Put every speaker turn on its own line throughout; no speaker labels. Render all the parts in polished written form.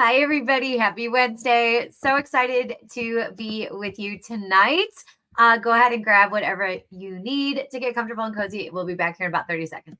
Hi, everybody. Happy Wednesday. So excited to be with you tonight. Go ahead and grab whatever you need to get comfortable and cozy. We'll be back here in about 30 seconds.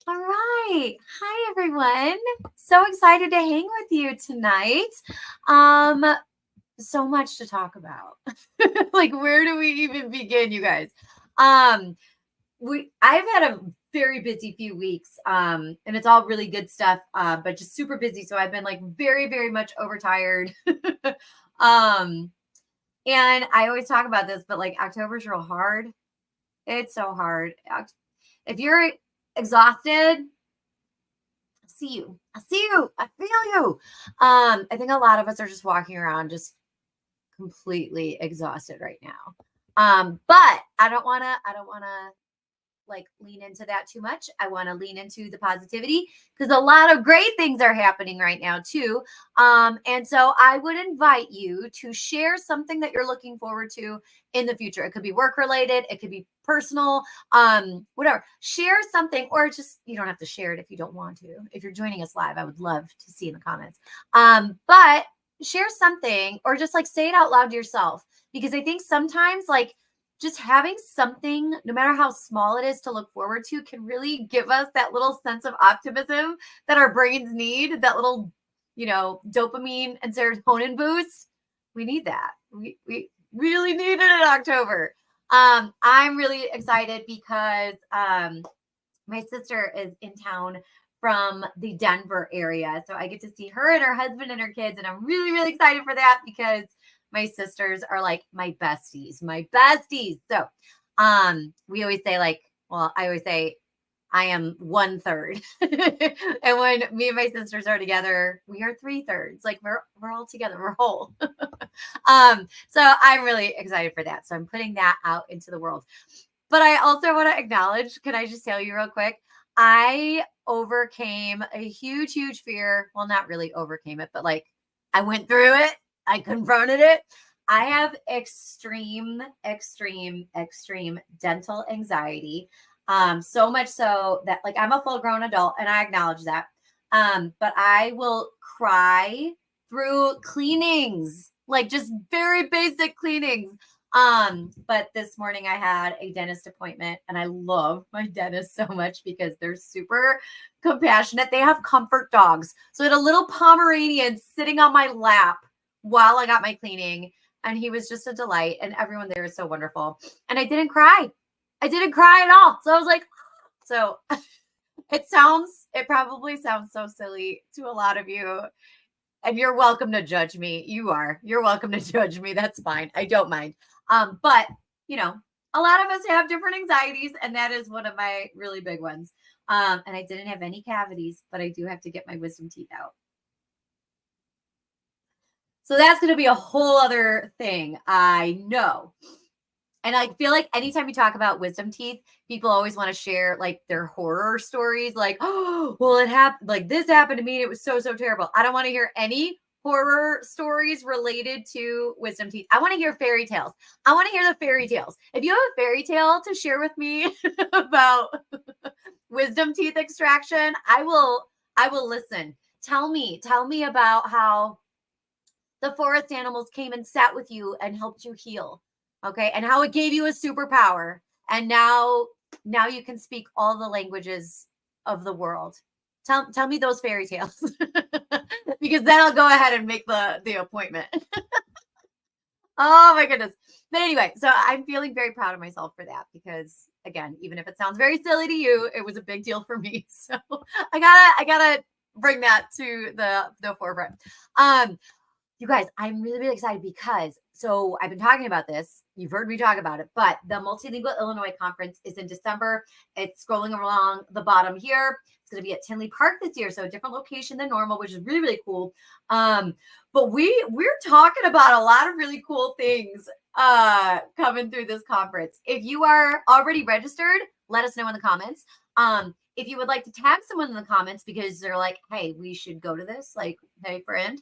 All right. Hi, everyone. So excited to hang with you tonight. So much to talk about. Like, where do we even begin, you guys? I've had a very busy few weeks, and it's all really good stuff, but just super busy. So I've been like very, very much overtired. And I always talk about this, but like October's real hard. It's so hard. If you're exhausted, I see you. I feel you. I think a lot of us are just walking around just completely exhausted right now. But I don't want to like lean into that too much. I want to lean into the positivity because a lot of great things are happening right now too. And so I would invite you to share something that you're looking forward to in the future. It could be work related, it could be personal, whatever. Share something, or just, you don't have to share it if you don't want to. If you're joining us live, I would love to see in the comments. But share something, or just like say it out loud to yourself, because I think sometimes like just having something, no matter how small it is, to look forward to can really give us that little sense of optimism that our brains need, that little, dopamine and serotonin boost. We need that. We really need it in October. I'm really excited because my sister is in town from the Denver area. So I get to see her and her husband and her kids. And I'm really, really excited for that because my sisters are like my besties. So we always say I always say I am 1/3. And when me and my sisters are together, we are 3/3. Like we're all together, we're whole. So I'm really excited for that. So I'm putting that out into the world. But I also want to acknowledge, can I just tell you real quick? I overcame a huge, huge fear. Well, not really overcame it, but like I went through it. I confronted it. I have extreme dental anxiety. So much so that like I'm a full grown adult and I acknowledge that. But I will cry through cleanings, like just very basic cleanings. But this morning I had a dentist appointment, and I love my dentist so much because they're super compassionate. They have comfort dogs. So I had a little Pomeranian sitting on my lap while I got my cleaning, and he was just a delight, and everyone there is so wonderful. And I didn't cry at all. So I was like, so it probably sounds so silly to a lot of you, and you're welcome to judge me. You're welcome to judge me. That's fine. I don't mind. But a lot of us have different anxieties, and that is one of my really big ones. And I didn't have any cavities, but I do have to get my wisdom teeth out. So that's going to be a whole other thing. I know. And I feel like anytime you talk about wisdom teeth, people always want to share like their horror stories. Like, oh, well, it happened. Like this happened to me. And it was so, so terrible. I don't want to hear any horror stories related to wisdom teeth. I want to hear fairy tales. I want to hear the fairy tales. If you have a fairy tale to share with me about wisdom teeth extraction, I will listen. Tell me about how the forest animals came and sat with you and helped you heal. Okay. And how it gave you a superpower. And now you can speak all the languages of the world. Tell me those fairy tales because then I'll go ahead and make the appointment. Oh my goodness. But anyway, so I'm feeling very proud of myself for that because again, even if it sounds very silly to you, it was a big deal for me. So I gotta bring that to the forefront. You guys, I'm really, really excited because so I've been talking about this. You've heard me talk about it, but the Multilingual Illinois Conference is in December. It's scrolling along the bottom here. It's going to be at Tinley Park this year. So a different location than normal, which is really, really cool. But we're talking about a lot of really cool things coming through this conference. If you are already registered, let us know in the comments. If you would like to tag someone in the comments because they're like, hey, we should go to this, like, hey, friend,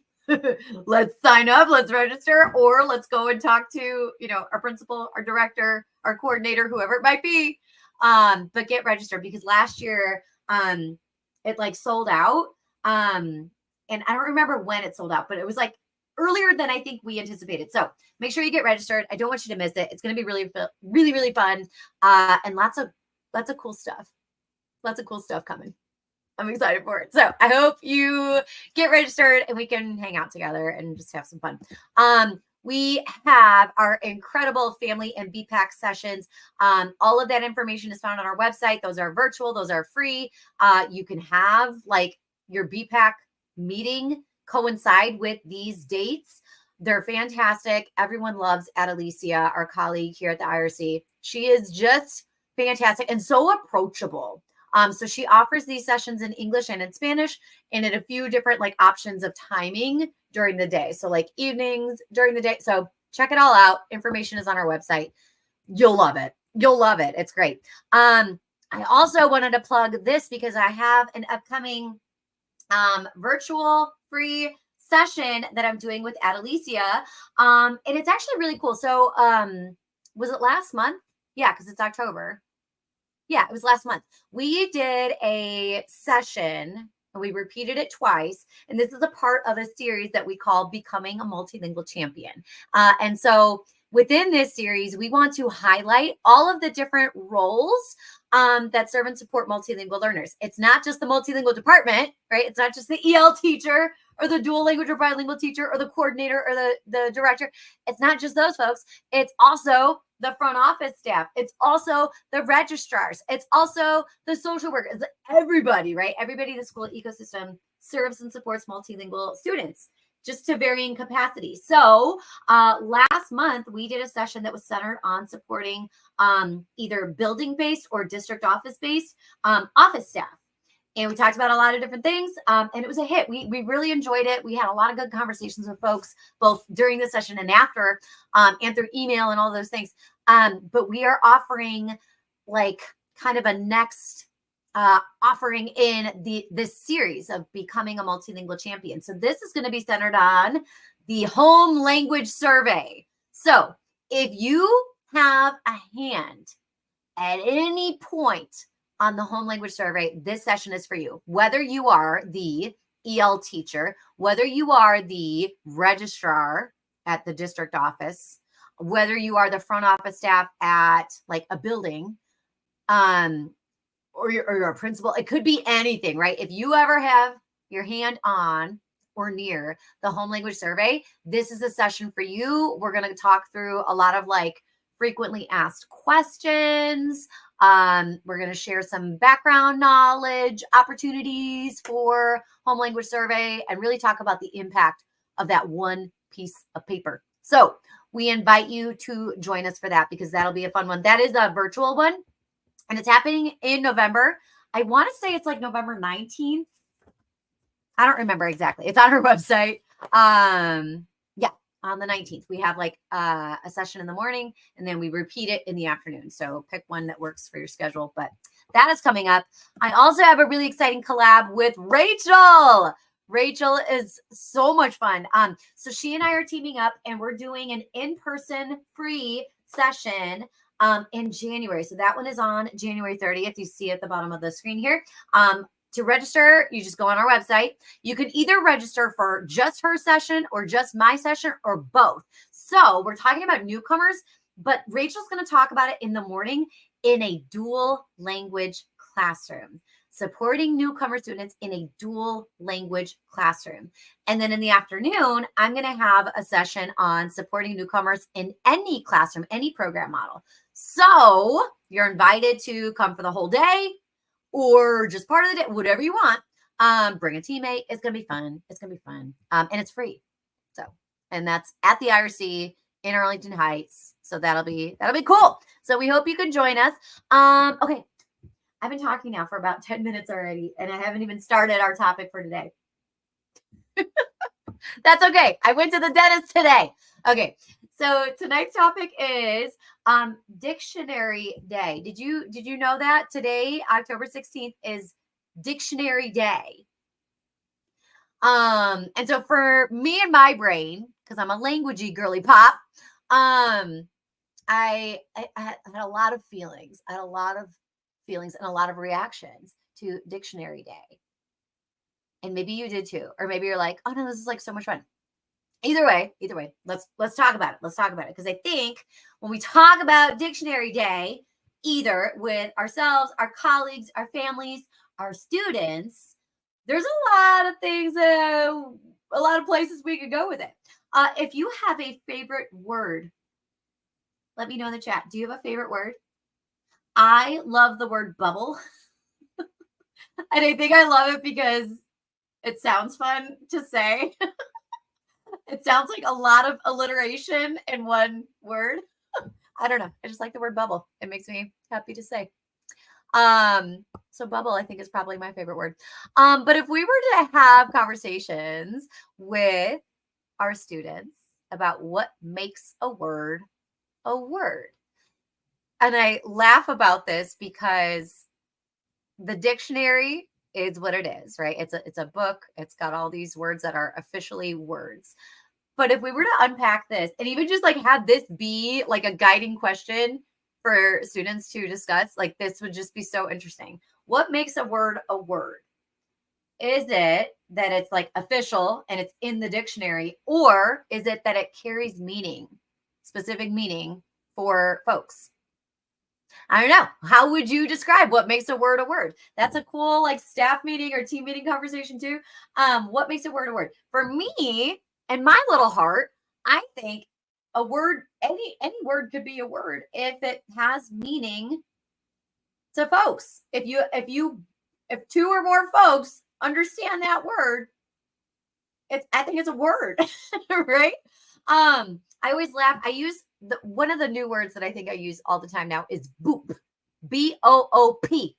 let's sign up, let's register, or let's go and talk to, our principal, our director, our coordinator, whoever it might be. But get registered because last year it like sold out. And I don't remember when it sold out, but it was like earlier than I think we anticipated. So make sure you get registered. I don't want you to miss it. It's going to be really, really, really fun. And lots of cool stuff. Lots of cool stuff coming. I'm excited for it. So I hope you get registered and we can hang out together and just have some fun. We have our incredible family and BPAC sessions. All of that information is found on our website. Those are virtual. Those are free. You can have like your BPAC meeting coincide with these dates. They're fantastic. Everyone loves Adelicia, our colleague here at the IRC. She is just fantastic and so approachable. So she offers these sessions in English and in Spanish and in a few different like options of timing during the day. So like evenings during the day. So check it all out. Information is on our website. You'll love it. You'll love it. It's great. I also wanted to plug this because I have an upcoming virtual free session that I'm doing with Adelicia. And it's actually really cool. So was it last month? Yeah, because it's October. Yeah, it was last month. We did a session and we repeated it twice. And this is a part of a series that we call Becoming a Multilingual Champion. And so within this series, we want to highlight all of the different roles that serve and support multilingual learners. It's not just the multilingual department, right? It's not just the EL teacher or the dual language or bilingual teacher or the coordinator or the director. It's not just those folks. It's also the front office staff. It's also the registrars. It's also the social workers. It's everybody, right? Everybody in the school ecosystem serves and supports multilingual students, just to varying capacities. So last month, we did a session that was centered on supporting either building-based or district office-based office staff. And we talked about a lot of different things, and it was a hit. We really enjoyed it. We had a lot of good conversations with folks, both during the session and after, and through email and all those things. But we are offering like kind of a next offering in this series of Becoming a Multilingual Champion. So this is going to be centered on the home language survey. So if you have a hand at any point on the home language survey, this session is for you. Whether you are the EL teacher, whether you are the registrar at the district office, whether you are the front office staff at like a building, or you're a principal, it could be anything, right? If you ever have your hand on or near the home language survey, this is a session for you. We're going to talk through a lot of like frequently asked questions. We're going to share some background knowledge opportunities for home language survey and really talk about the impact of that one piece of paper. So we invite you to join us for that because that'll be a fun one. That is a virtual one and it's happening in November. I want to say it's like November 19th. I don't remember exactly. It's on our website. Yeah, on the 19th. We have like a session in the morning and then we repeat it in the afternoon. So pick one that works for your schedule, but that is coming up. I also have a really exciting collab with Rachel. Rachel is so much fun. So she and I are teaming up and we're doing an in-person free session in January. So that one is on January 30th. You see at the bottom of the screen here. To register, you just go on our website. You can either register for just her session or just my session or both. So we're talking about newcomers, but Rachel's going to talk about it in the morning in a dual language classroom, supporting newcomer students in a dual language classroom. And then in the afternoon, I'm going to have a session on supporting newcomers in any classroom, any program model. So you're invited to come for the whole day or just part of the day, whatever you want. Bring a teammate. It's going to be fun. It's going to be fun. And it's free. So, and that's at the IRC in Arlington Heights. So that'll be cool. So we hope you can join us. Okay. I've been talking now for about 10 minutes already, and I haven't even started our topic for today. That's okay. I went to the dentist today. Okay. So tonight's topic is Dictionary Day. Did you know that today, October 16th, is Dictionary Day? And so for me and my brain, because I'm a languagey girly pop, I had a lot of feelings. I had a lot of feelings and a lot of reactions to Dictionary Day. And maybe you did too. Or maybe you're like, oh no, this is like so much fun. Either way, let's talk about it. Let's talk about it. Because I think when we talk about Dictionary Day, either with ourselves, our colleagues, our families, our students, there's a lot of things, a lot of places we could go with it. If you have a favorite word, let me know in the chat. Do you have a favorite word? I love the word bubble. And I think I love it because it sounds fun to say. It sounds like a lot of alliteration in one word. I don't know. I just like the word bubble. It makes me happy to say. So bubble, I think, is probably my favorite word. But if we were to have conversations with our students about what makes a word, and I laugh about this because the dictionary is what it is, right? It's a book. It's got all these words that are officially words. But if we were to unpack this and even just like have this be like a guiding question for students to discuss, like this would just be so interesting. What makes a word a word? Is it that it's like official and it's in the dictionary, or is it that it carries meaning, specific meaning for folks? I don't know. How would you describe what makes a word a word? That's a cool like staff meeting or team meeting conversation too. What makes a word a word? For me and my little heart, I think a word, any word could be a word if it has meaning to folks. If two or more folks understand that word, I think it's a word, right? I always laugh. I use one of the new words that I think I use all the time now is boop. B-O-O-P.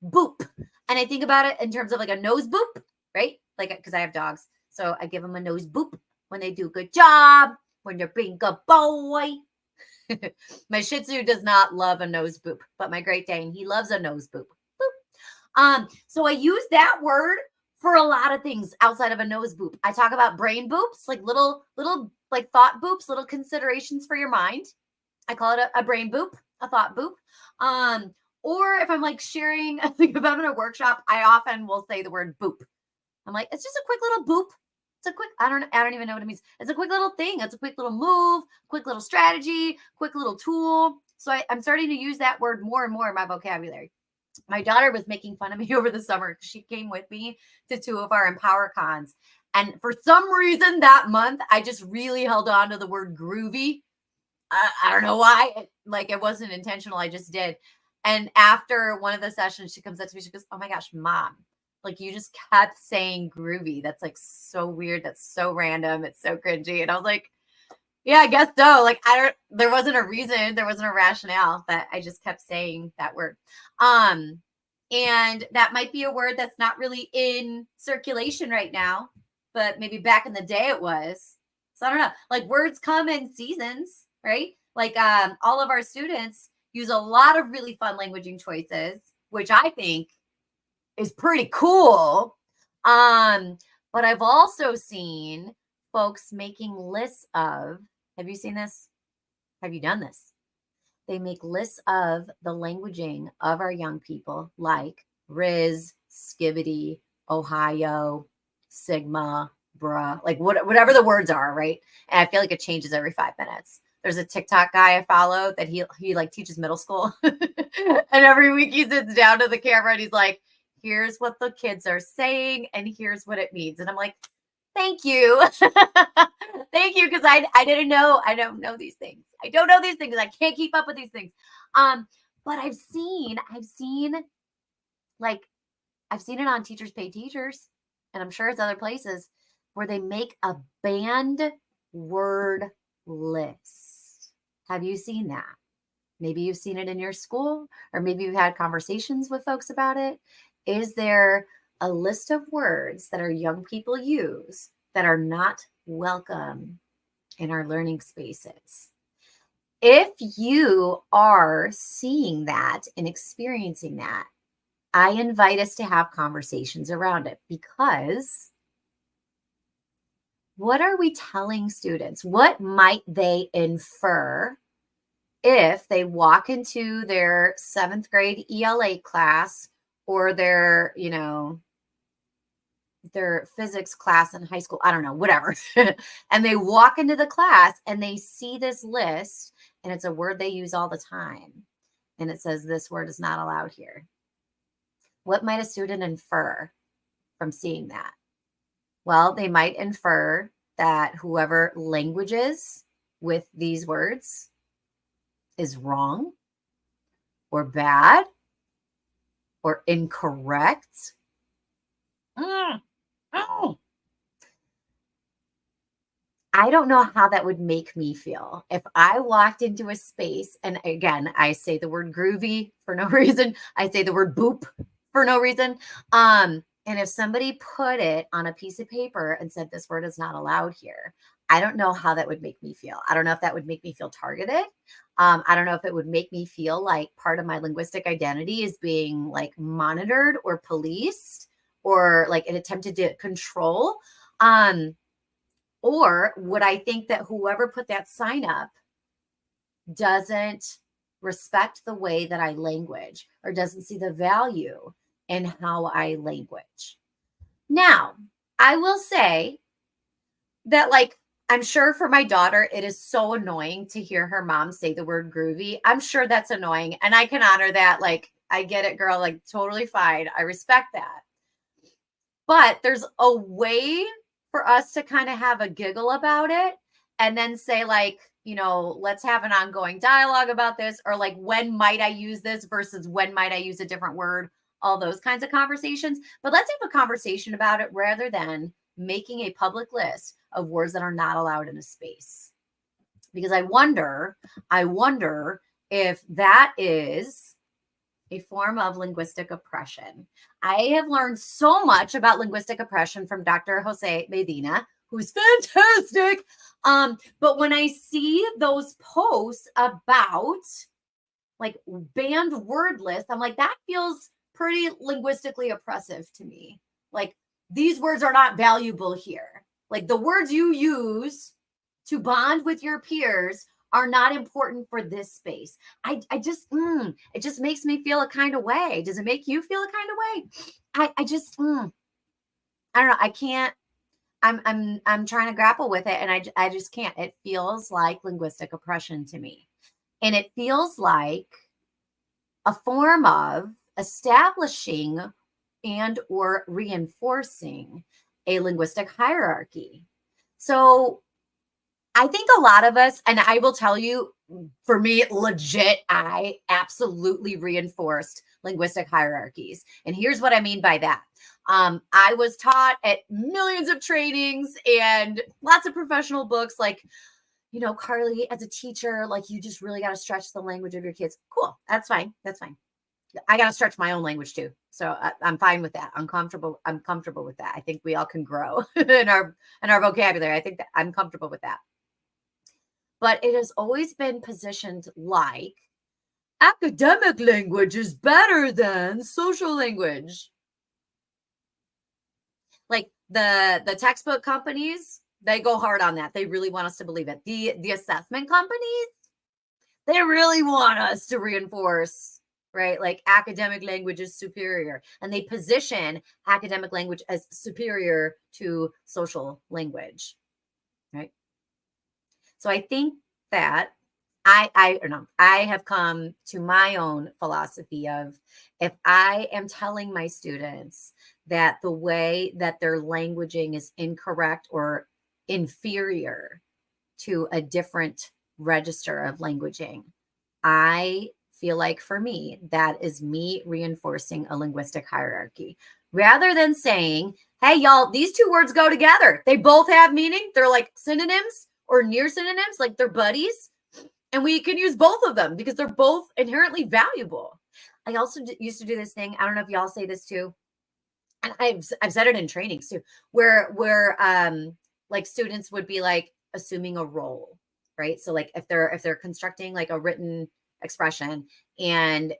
Boop. And I think about it in terms of like a nose boop, right? Like, because I have dogs. So I give them a nose boop when they do a good job, when they're being good boy. My Shih Tzu does not love a nose boop, but my Great Dane, he loves a nose boop. Boop. So I use that word for a lot of things outside of a nose boop. I talk about brain boops, like little like thought boops, little considerations for your mind. I call it a brain boop, a thought boop. Or if I'm like sharing, if I'm in a workshop, I often will say the word boop. I'm like, it's just a quick little boop. It's a quick, I don't even know what it means. It's a quick little thing. It's a quick little move, quick little strategy, quick little tool. So I'm starting to use that word more and more in my vocabulary. My daughter was making fun of me over the summer. She came with me to 2 of our Empower Cons. And for some reason that month, I just really held on to the word groovy. I don't know why. It wasn't intentional. I just did. And after one of the sessions, she comes up to me. She goes, "Oh my gosh, Mom, like you just kept saying groovy. That's like so weird. That's so random. It's so cringy." And I was like, yeah, I guess so. Like, there wasn't a reason, there wasn't a rationale, that I just kept saying that word. And that might be a word that's not really in circulation right now, but maybe back in the day it was. So I don't know, like words come in seasons, right? Like, all of our students use a lot of really fun languaging choices, which I think is pretty cool. But I've also seen folks making lists of, have you seen this? Have you done this? They make lists of the languaging of our young people, like Riz, Skibbity, Ohio, Sigma, bruh, like whatever the words are, right? And I feel like it changes every 5 minutes. There's a TikTok guy I follow that he like teaches middle school. And every week he sits down to the camera and he's like, here's what the kids are saying and here's what it means. And I'm like, thank you. Thank you. Because I didn't know. I don't know these things. I don't know these things. I can't keep up with these things. But I've seen it on Teachers Pay Teachers, and I'm sure it's other places where they make a banned word list. Have you seen that? Maybe you've seen it in your school, or maybe you've had conversations with folks about it. Is there a list of words that our young people use that are not welcome in our learning spaces? If you are seeing that and experiencing that, I invite us to have conversations around it, because what are we telling students? What might they infer if they walk into their 7th grade ELA class or their, their physics class in high school, I don't know, whatever. And they walk into the class and they see this list, and it's a word they use all the time. And it says, this word is not allowed here. What might a student infer from seeing that? Well, they might infer that whoever languages with these words is wrong or bad or incorrect. Oh. I don't know how that would make me feel if I walked into a space, and again, I say the word groovy for no reason. I say the word boop for no reason. And if somebody put it on a piece of paper and said, this word is not allowed here, I don't know how that would make me feel. I don't know if that would make me feel targeted. I don't know if it would make me feel like part of my linguistic identity is being like monitored or policed, or like an attempted to control. Or would I think that whoever put that sign up doesn't respect the way that I language, or doesn't see the value in how I language? Now, I will say that, like, I'm sure for my daughter, it is so annoying to hear her mom say the word groovy. I'm sure that's annoying, and I can honor that. Like, I get it, girl, like totally fine. I respect that. But there's a way for us to kind of have a giggle about it, and then say, like, let's have an ongoing dialogue about this, or like, when might I use this versus when might I use a different word, all those kinds of conversations. But let's have a conversation about it rather than making a public list of words that are not allowed in a space. Because I wonder if that is a form of linguistic oppression. I have learned so much about linguistic oppression from Dr. Jose Medina, who's fantastic. But when I see those posts about like banned word lists, I'm like, that feels pretty linguistically oppressive to me. Like, these words are not valuable here. Like, the words you use to bond with your peers are not important for this space. It just makes me feel a kind of way. Does it make you feel a kind of way? I don't know. I can't. I'm trying to grapple with it, and I just can't. It feels like linguistic oppression to me, and it feels like a form of establishing and or reinforcing a linguistic hierarchy. So I think a lot of us, and I will tell you, for me, legit, I absolutely reinforced linguistic hierarchies. And here's what I mean by that. I was taught at millions of trainings and lots of professional books, like, Carly, as a teacher, like, you just really got to stretch the language of your kids. Cool. That's fine. I got to stretch my own language too. So I'm fine with that. I'm comfortable with that. I think we all can grow in our vocabulary. I think that I'm comfortable with that. But it has always been positioned like academic language is better than social language. Like the textbook companies, they go hard on that. They really want us to believe it. The assessment companies, they really want us to reinforce, right? Like, academic language is superior. And they position academic language as superior to social language, right? So I think that I have come to my own philosophy of, if I am telling my students that the way that they're languaging is incorrect or inferior to a different register of languaging, I feel like, for me, that is me reinforcing a linguistic hierarchy, rather than saying, hey, y'all, these two words go together. They both have meaning. They're like synonyms or near synonyms, like they're buddies. And we can use both of them because they're both inherently valuable. I also used to do this thing. I don't know if y'all say this too. And I've said it in trainings too, where like students would be like assuming a role, right? So like if they're constructing like a written expression and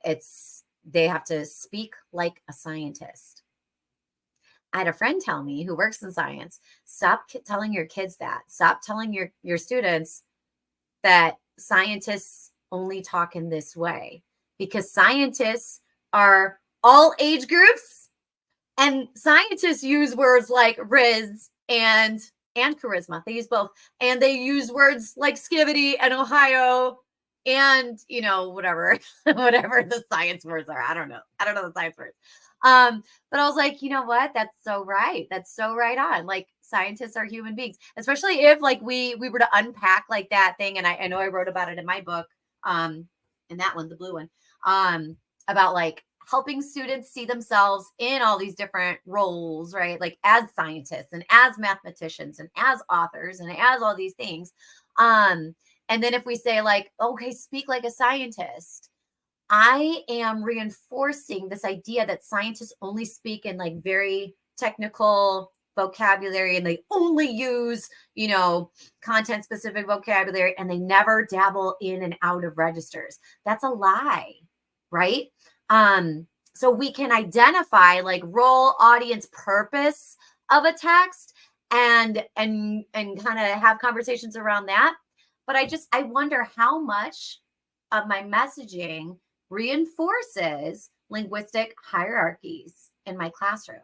they have to speak like a scientist. I had a friend tell me who works in science, stop telling your kids that. Stop telling your students that scientists only talk in this way, because scientists are all age groups, and scientists use words like Riz and charisma. They use both. And they use words like skivity and Ohio and, whatever the science words are. I don't know the science words. But I was like, you know what? That's so right. That's so right on. Like, scientists are human beings, especially if like we were to unpack like that thing. And I know I wrote about it in my book, in that one, the blue one, about like helping students see themselves in all these different roles, right? Like as scientists and as mathematicians and as authors and as all these things. And then if we say like, okay, speak like a scientist, I am reinforcing this idea that scientists only speak in like very technical vocabulary, and they only use, content specific vocabulary, and they never dabble in and out of registers. That's a lie, right? So we can identify like role, audience, purpose of a text and kind of have conversations around that. But I wonder how much of my messaging reinforces linguistic hierarchies in my classroom.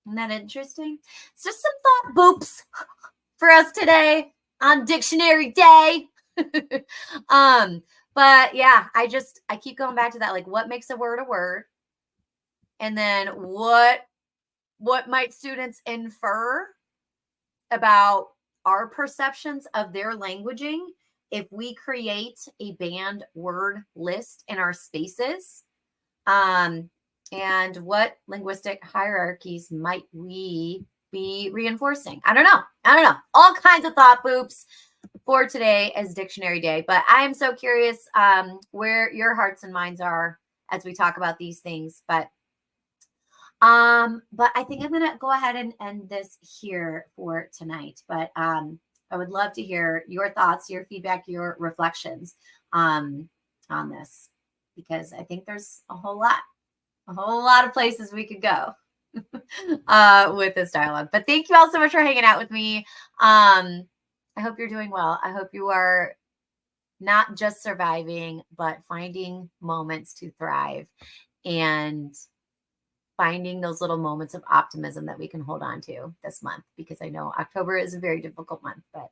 Isn't that interesting? It's just some thought boops for us today on dictionary day. But yeah, I keep going back to that. Like, what makes a word? And then what might students infer about our perceptions of their languaging if we create a banned word list in our spaces? And what linguistic hierarchies might we be reinforcing? I don't know. All kinds of thought boops for today as Dictionary Day. But I am so curious where your hearts and minds are as we talk about these things. But I think I'm going to go ahead and end this here for tonight. But I would love to hear your thoughts, your feedback, your reflections on this, because I think there's a whole lot of places we could go with this dialogue. But thank you all so much for hanging out with me. I hope you're doing well. I hope you are not just surviving, but finding moments to thrive and finding those little moments of optimism that we can hold on to this month, because I know October is a very difficult month. But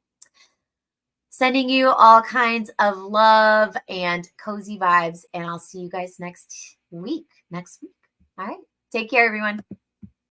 sending you all kinds of love and cozy vibes, and I'll see you guys next week. All right. Take care, everyone.